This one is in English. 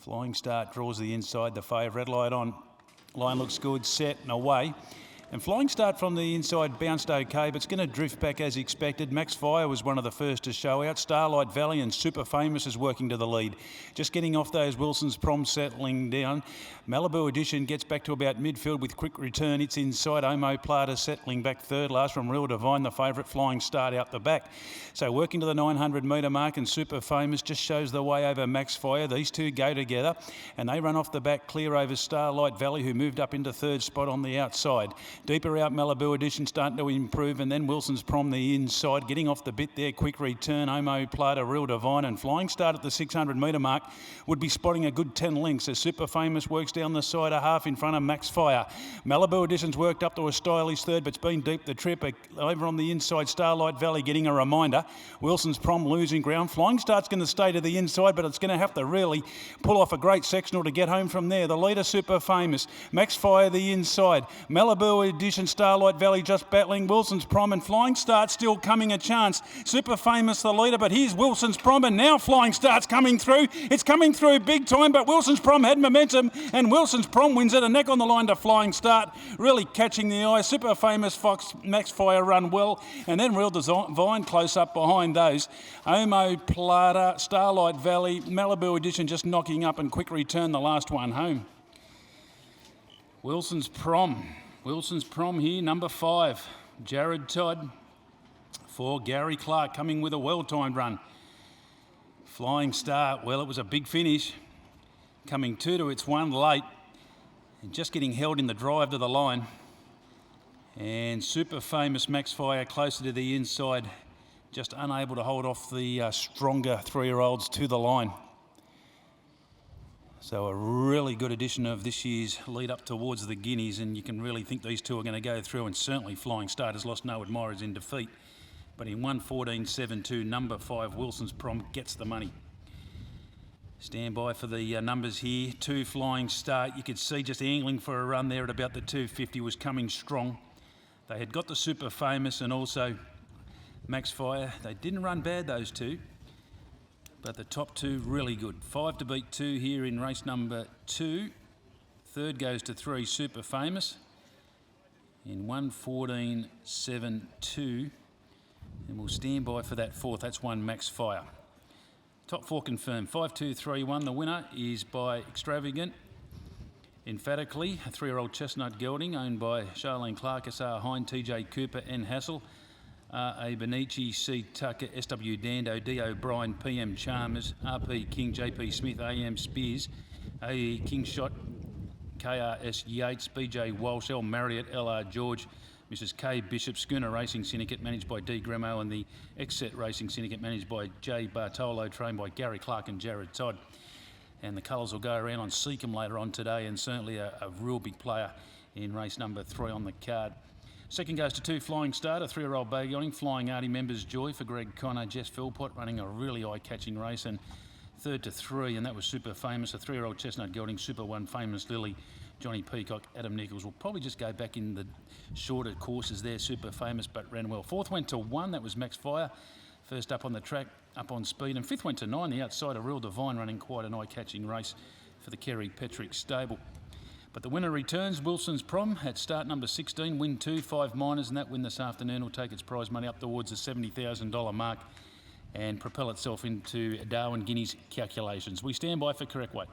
Flying Start draws the inside, the favourite. Light on. Line looks good, set and away. And Flying Start from the inside bounced okay, but it's going to drift back as expected. Max Fire was one of the first to show out. Starlight Valley and Super Famous is working to the lead. Just getting off those Wilson's Prom, settling down. Malibu Edition gets back to about midfield with Quick Return. It's inside. Omo Plata settling back third last from Real Divine, the favourite. Flying Start out the back. So working to the 900 metre mark, and Super Famous just shows the way over Max Fire. These two go together and they run off the back clear over Starlight Valley, who moved up into third spot on the outside. Deeper out, Malibu Edition starting to improve, and then Wilson's Prom the inside, getting off the bit there. Quick Return, Omo Plata, Real Divine, and Flying Start at the 600 metre mark would be spotting a good 10 lengths as Super Famous works down the side a half in front of Max Fire. Malibu Edition's worked up to a stylish third, but it's been deep the trip. Over on the inside, Starlight Valley getting a reminder. Wilson's Prom losing ground. Flying Start's going to stay to the inside, but it's going to have to really pull off a great sectional to get home from there. The leader, Super Famous. Max Fire the inside. Malibu Edition, Starlight Valley just battling. Wilson's Prom and Flying Start still coming a chance. Super Famous the leader, but here's Wilson's Prom, and now Flying Start's coming through. It's coming through big time, but Wilson's Prom had momentum, and Wilson's Prom wins it. A neck on the line to Flying Start, really catching the eye. Super Famous, Fox, Max Fire run well, and then Real Divine close up behind those. Omo Plata, Starlight Valley, Malibu Edition just knocking up, and Quick Return the last one home. Wilson's Prom here, number 5, Jared Todd for Gary Clark, coming with a well-timed run. Flying Start, well, it was a big finish, coming 2 to its 1 late, and just getting held in the drive to the line. And Super Famous, Max Fire closer to the inside, just unable to hold off the stronger 3-year-olds to the line. So a really good edition of this year's lead up towards the Guineas, and you can really think these two are going to go through, and certainly Flying Start has lost no admirers in defeat. But in 1:14.72, number 5, Wilson's Prom gets the money. Stand by for the numbers here. 2 Flying Start, you could see just angling for a run there at about the 250, was coming strong. They had got the Super Famous and also Max Fire. They didn't run bad, those two. But the top 2 really good. 5 to beat 2 here in race number 2. Third goes to 3, Super Famous, in 1:14.72. And we'll stand by for that 4th. That's 1 Max Fire. Top 4 confirmed. 5, 2, 3, 1. The winner is by Extravagant. Emphatically, a 3-year-old chestnut gelding owned by Charlene Clark, S.R. Hine, TJ Cooper, N. Hassel. A Benici, C. Tucker, S.W. Dando, D. O'Brien, P.M. Chalmers, R.P. King, J.P. Smith, A.M. Spears, A.E. Kingshot, K.R.S. Yates, B.J. Walsh, L. Marriott, L.R. George, Mrs. K. Bishop, Schooner Racing Syndicate managed by D. Gremo, and the Exet Racing Syndicate managed by J. Bartolo, trained by Gary Clark and Jared Todd. And the colours will go around on Seacombe later on today, and certainly a real big player in race number 3 on the card. Second goes to 2 Flying Start, a 3-year-old bay gelding. Flying Artie members joy for Greg Connor, Jess Philpott running a really eye-catching race. And third to 3, and that was Super Famous, a 3-year-old chestnut gelding. Super 1 Famous Lily, Johnny Peacock, Adam Nichols. Will probably just go back in the shorter courses there, Super Famous, but ran well. 4th went to 1, that was Max Fire. First up on the track, up on speed. And 5th went to 9, the outside, a Real Divine, running quite an eye-catching race for the Kerry Petrick stable. But the winner returns, Wilson's Prom, at start number 16, win 2, 5 minors, and that win this afternoon will take its prize money up towards the $70,000 mark and propel itself into Darwin Guineas calculations. We stand by for correct weight.